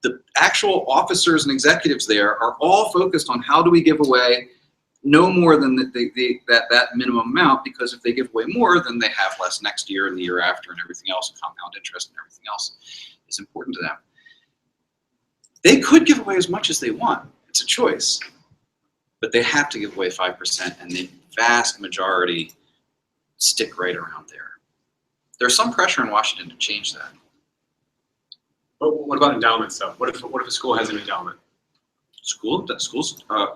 the actual officers and executives there are all focused on how do we give away no more than that minimum amount, because if they give away more, then they have less next year and the year after and everything else, and compound interest and everything else is important to them. They could give away as much as they want. It's a choice. But they have to give away 5%, and the vast majority stick right around there. There's some pressure in Washington to change that. But what about endowments, though? What if a school has an endowment? Schools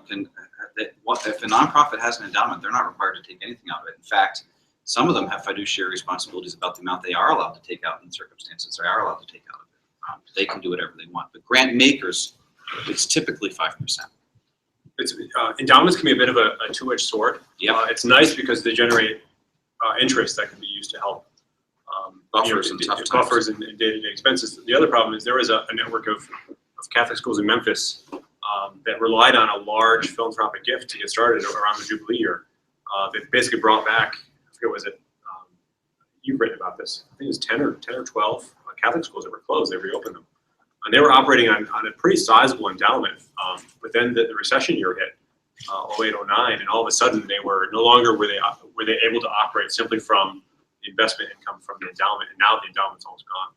can, if a nonprofit has an endowment, they're not required to take anything out of it. In fact, some of them have fiduciary responsibilities about the amount they are allowed to take out in the circumstances they are allowed to take out of it. They can do whatever they want. But grant makers, it's typically 5%. Endowments can be a bit of a two-edged sword. Yeah. It's nice because they generate interest that can be used to help Buffers and tough times. buffers and day-to-day expenses. The other problem is there was a network of Catholic schools in Memphis that relied on a large philanthropic gift to get started around the Jubilee year. That basically brought back, I forget, was it, you've written about this, I think it was 10 or 12 Catholic schools that were closed. They reopened them. And they were operating on a pretty sizable endowment. But then the recession year hit, 08, 09, and all of a sudden they were no longer were they able to operate simply from the investment income from the endowment, and now the endowment's almost gone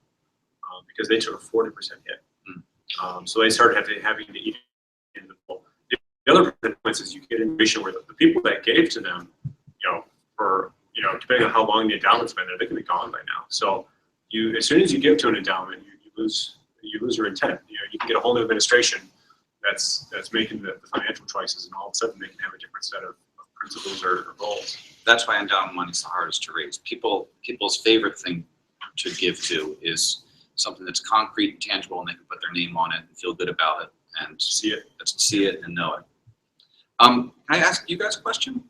because they took a 40% hit. So they started having to eat in the bowl. The other consequence is you get information where the people that gave to them, depending on how long the endowment's been there, they can be gone by now. So as soon as you give to an endowment, you lose your intent. You can get a whole new administration that's making the financial choices, and all of a sudden they can have a different set of principles or goals. That's why endowment money is the hardest to raise. People's favorite thing to give to is something that's concrete and tangible, and they can put their name on it and feel good about it and see it and know it. Can I ask you guys a question?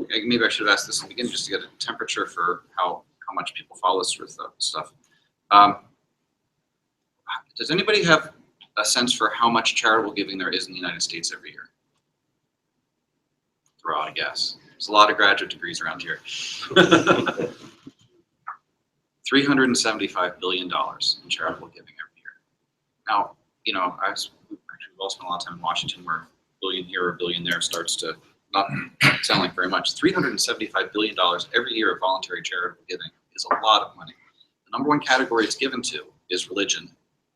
Maybe I should have asked this in the beginning just to get a temperature for how much people follow this sort of stuff. Does anybody have a sense for how much charitable giving there is in the United States every year? Throw out a guess. There's a lot of graduate degrees around here. $375 billion in charitable giving every year. Now, you know, we've all spent a lot of time in Washington where a billion here or a billion there starts to not sound like very much. $375 billion every year of voluntary charitable giving is a lot of money. The number one category it's given to is religion.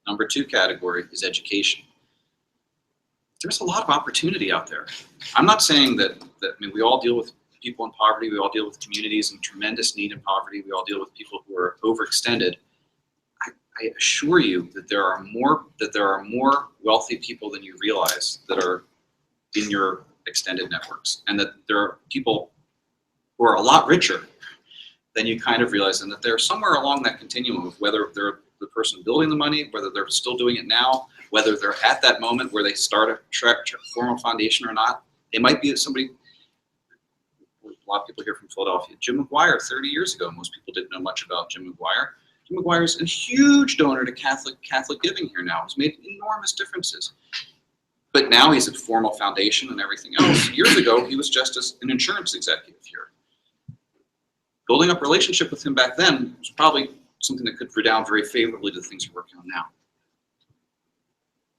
Number two category is education. There's a lot of opportunity out there. I'm not saying that I mean, we all deal with people in poverty. We all deal with communities in tremendous need and poverty. We all deal with people who are overextended. I assure you that there are more wealthy people than you realize that are in your extended networks, and that there are people who are a lot richer than you kind of realize, and that they're somewhere along that continuum of whether they're the person building the money, whether they're still doing it now, whether they're at that moment where they start a formal foundation or not. They might be somebody. A lot of people here from Philadelphia. Jim McGuire 30 years ago, most people didn't know much about Jim McGuire. Jim McGuire is a huge donor to Catholic giving here now. He's made enormous differences. But now he's a formal foundation and everything else. Years ago, he was just as an insurance executive here. Building up a relationship with him back then was probably something that could redound very favorably to the things you're working on now.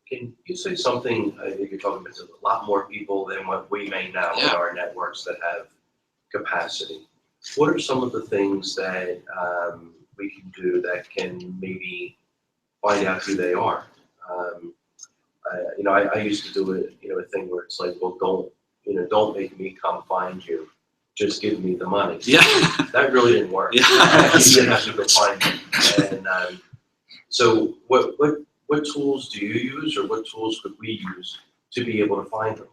Can you say something, I think you're talking about a lot more people than what we may know in our networks that have capacity. What are some of the things that we can do that can maybe find out who they are? You know, I used to do a thing where it's like, well, don't make me come find you. Just give me the money. Yeah. That really didn't work. Yeah. You have to go find them. And so what tools do you use, or what tools could we use to be able to find them?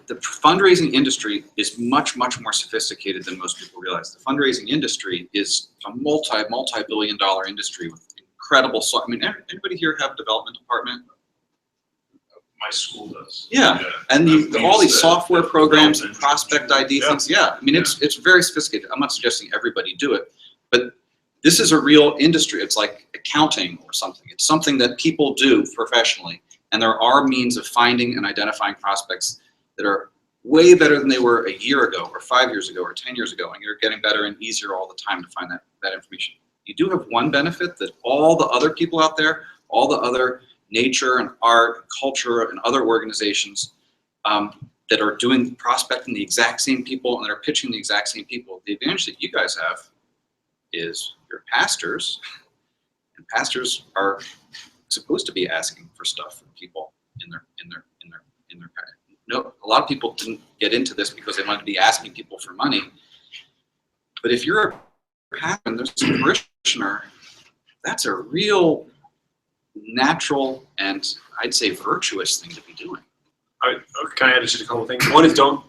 The fundraising industry is much, much more sophisticated than most people realize. The fundraising industry is a multi-billion dollar industry with incredible, I mean, anybody here have a development department? My school does. Yeah, and all these software programs and prospect ID things, yeah. I mean, it's very sophisticated. I'm not suggesting everybody do it, but this is a real industry. It's like accounting or something. It's something that people do professionally, and there are means of finding and identifying prospects that are way better than they were a year ago or 5 years ago or 10 years ago, and you're getting better and easier all the time to find that information. You do have one benefit that all the other people out there, all the other nature and art, and culture, and other organizations that are doing prospecting the exact same people and that are pitching the exact same people. The advantage that you guys have is you're pastors, and pastors are supposed to be asking for stuff from people in their. No, a lot of people didn't get into this because they wanted to be asking people for money. But if you're a pastor and there's a parishioner, that's a real natural and I'd say virtuous thing to be doing. Can I add just a couple of things? One is don't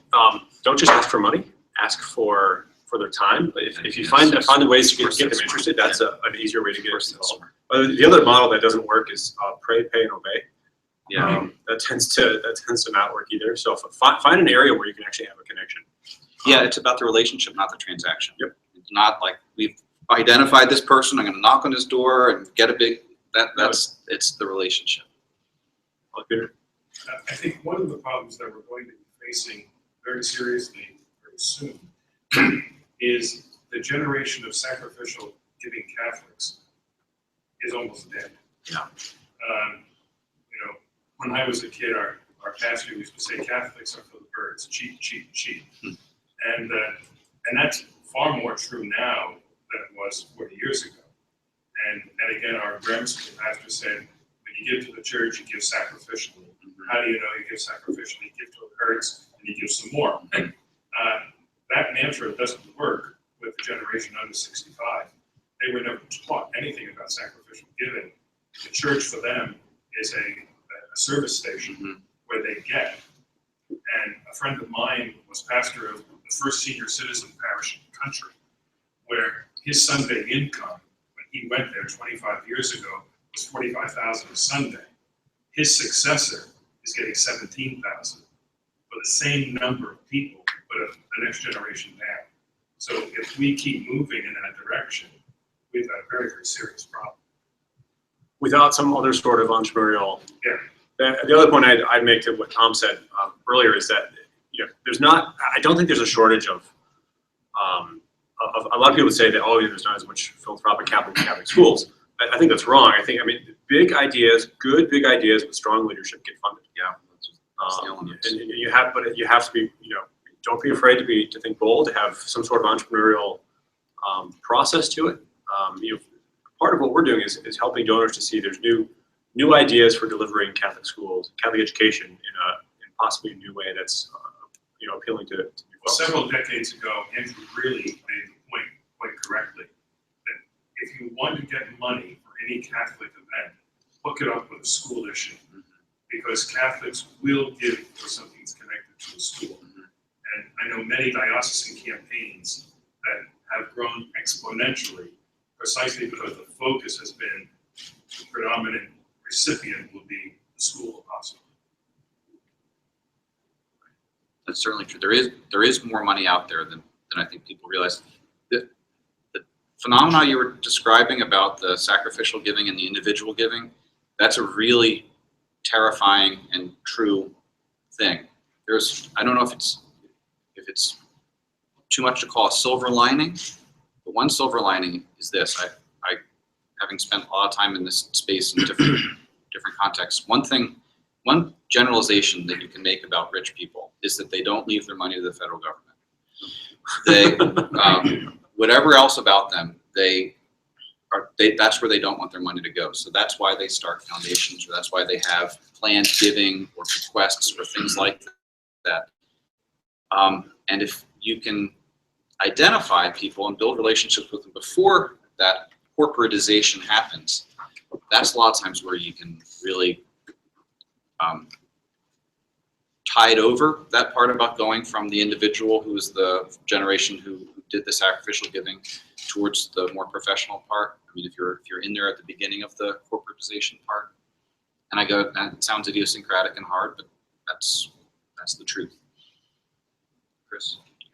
just ask for money. Ask for their time. But if you find the ways to get them interested, that's an easier way to get it involved. The other model that doesn't work is pray, pay, and obey. Yeah. That tends to not work either. So find an area where you can actually have a connection. Yeah, it's about the relationship, not the transaction. Yep. It's not like we've identified this person, I'm going to knock on his door and get a big. It's the relationship. Peter? I think one of the problems that we're going to be facing very seriously very soon is the generation of sacrificial giving Catholics is almost dead. Yeah. You know, when I was a kid, our pastor used to say Catholics are for the birds, cheap, cheap, cheap. And that's far more true now than it was 40 years ago. And again, our grammar school pastor said, when you give to the church, you give sacrificially. How do you know you give sacrificially? You give till it hurts, and you give some more. That mantra doesn't work with the generation under 65. They were never taught anything about sacrificial giving. The church for them is a service station where they get. And a friend of mine was pastor of the first senior citizen parish in the country, where his Sunday income, when he went there 25 years ago, was $45,000 a Sunday. His successor is getting $17,000 for the same number of people, but the next generation down. So if we keep moving in that direction, we've got a very, very serious problem. Without some other sort of entrepreneurial. Yeah. The other point I'd make to what Tom said earlier is that there's not. I don't think there's a shortage of a lot of people say that, oh, there's not as much philanthropic capital in Catholic schools. I think that's wrong. I mean, big ideas, good big ideas with strong leadership get funded. Yeah. That's the element. And you have to be, don't be afraid to think bold, to have some sort of entrepreneurial process to it. Part of what we're doing is helping donors to see there's new ideas for delivering Catholic schools, Catholic education in possibly a new way that's appealing to new folks. Several decades ago, Andrew really made the point quite correctly that if you want to get money for any Catholic event, hook it up with a school issue, because Catholics will give for something that's connected to a school. And I know many diocesan campaigns that have grown exponentially precisely because the focus has been the predominant recipient will be the school apostle. That's certainly true. There is more money out there than I think people realize. The phenomena you were describing about the sacrificial giving and the individual giving, that's a really terrifying and true thing. I don't know if it's too much to call a silver lining, but one silver lining is this. I having spent a lot of time in this space in different contexts, one generalization that you can make about rich people is that they don't leave their money to the federal government. They, whatever else about them, that's where they don't want their money to go. So that's why they start foundations, or that's why they have planned giving or bequests or things like that. And if you can identify people and build relationships with them before that corporatization happens, that's a lot of times where you can really tide over that part about going from the individual who is the generation who did the sacrificial giving towards the more professional part. I mean, if you're in there at the beginning of the corporatization part, and that sounds idiosyncratic and hard, but that's the truth. Chris, you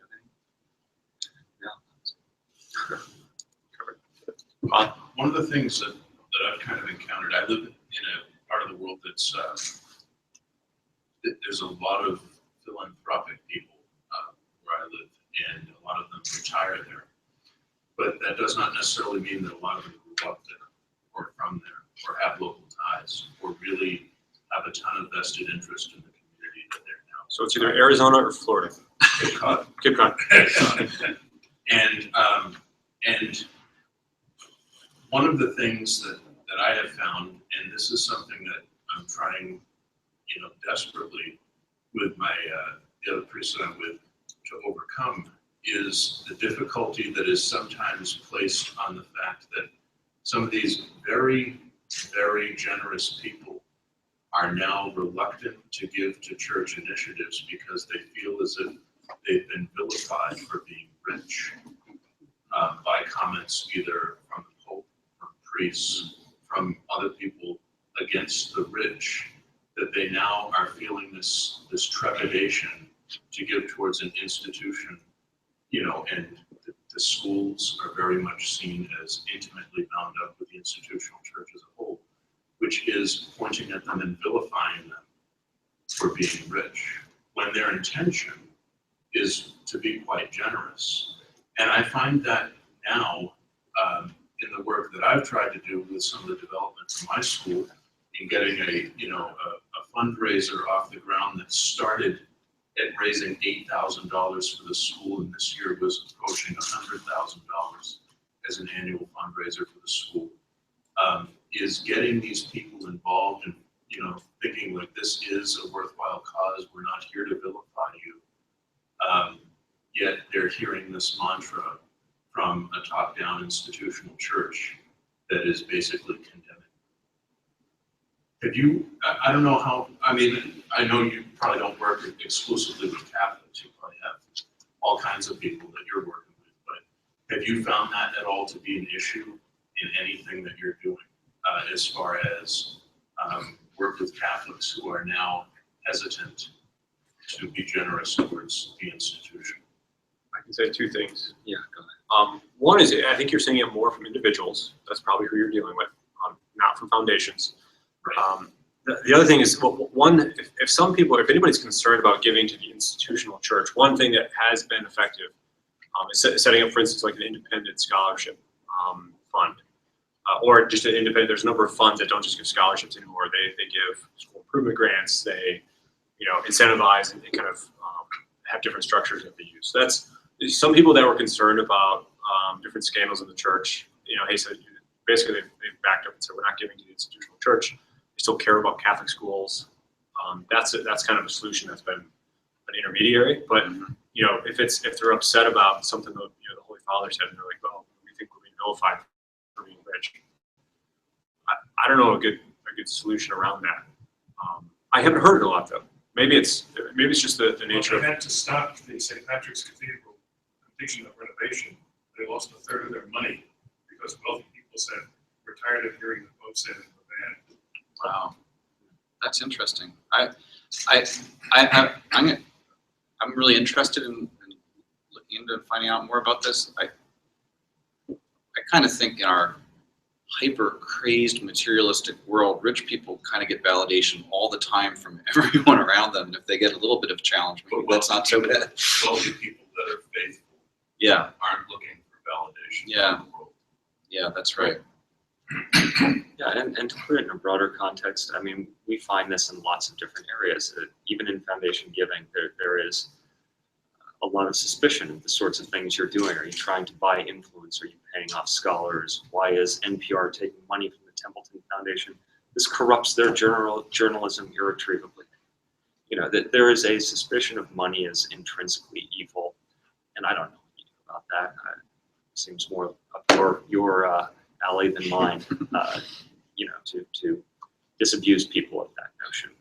have any? One of the things that I've kind of encountered, I live in a part of the world that's there's a lot of philanthropic people where I live, and a lot of them retire there. But that does not necessarily mean that a lot of them grew up there, or from there, or have local ties, or really have a ton of vested interest in the community that they're now. So it's either Arizona or Florida. Cape Cod. Cape Cod. And one of the things that I have found, and this is something that I'm trying, desperately with my the other priests that I'm with to overcome, is the difficulty that is sometimes placed on the fact that some of these very, very generous people are now reluctant to give to church initiatives because they feel as if they've been vilified for being rich by comments either from the Pope, from priests, from other people against the rich, that they now are feeling this trepidation to give towards an institution, and the schools are very much seen as intimately bound up with the institutional church as a whole, which is pointing at them and vilifying them for being rich, when their intention is to be quite generous. And I find that now, in the work that I've tried to do with some of the development from my school, in getting a fundraiser off the ground that started at raising $8,000 for the school, and this year was approaching $100,000 as an annual fundraiser for the school, is getting these people involved and thinking like, this is a worthwhile cause. We're not here to vilify you. Yet they're hearing this mantra from a top-down institutional church that is basically condemning. Have you, I don't know how, I know you probably don't work exclusively with Catholics, you probably have all kinds of people that you're working with, but have you found that at all to be an issue in anything that you're doing, as far as work with Catholics who are now hesitant to be generous towards the institution? I can say two things. Yeah, go ahead. One is, I think you're seeing it more from individuals. That's probably who you're dealing with, not from foundations. The other thing is, if anybody's concerned about giving to the institutional church, one thing that has been effective Setting up, for instance, like an independent scholarship fund, or just an independent. There's a number of funds that don't just give scholarships anymore. They give school improvement grants. They, incentivize and they kind of have different structures that they use. So that's some people that were concerned about different scandals in the church. He said basically they've backed up and said we're not giving to the institutional church. They still care about Catholic schools. That's kind of a solution that's been an intermediary. But if they're upset about something that the Holy Father said, and they're like, well, we think we're being vilified for being rich. I don't know a good solution around that. I haven't heard it a lot though. Maybe it's just the nature Well, of. they had to stop the St. Patrick's Cathedral completion of renovation. They lost a third of their money because wealthy people said, we're tired of hearing the Pope say that we're bad. Wow, that's interesting. I'm really interested in looking into finding out more about this. I kind of think in our hyper crazed materialistic world, rich people kind of get validation all the time from everyone around them. And if they get a little bit of challenge, maybe that's not so bad. Wealthy people that are faithful Yeah, aren't looking for validation. Yeah. from the world. yeah, that's right. Yeah, and to put it in a broader context, I mean, we find this in lots of different areas. Even in foundation giving, there is a lot of suspicion of the sorts of things you're doing. Are you trying to buy influence? Are you paying off scholars? Why is NPR taking money from the Templeton Foundation? This corrupts their journalism irretrievably. That there is a suspicion of money as intrinsically evil, and I don't know what you do about that. Seems more up your alley than mine. To disabuse people of that notion.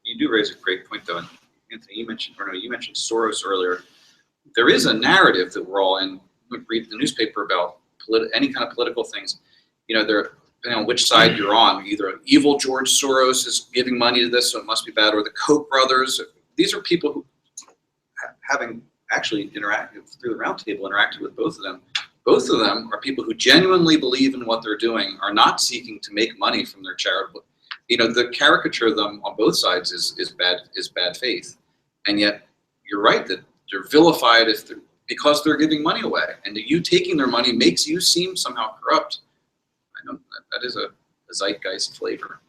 You do raise a great point, though. And Anthony, you mentioned Soros earlier. There is a narrative that we're all in. We read the newspaper about any kind of political things. Depending on which side you're on, either evil George Soros is giving money to this, so it must be bad, or the Koch brothers. These are people who, having actually interacted through the roundtable, interacted with both of them. Both of them are people who genuinely believe in what they're doing, are not seeking to make money from their charitable. The caricature of them on both sides is bad faith, and yet you're right that they're vilified because they're giving money away, and you taking their money makes you seem somehow corrupt. I know that is a zeitgeist flavor.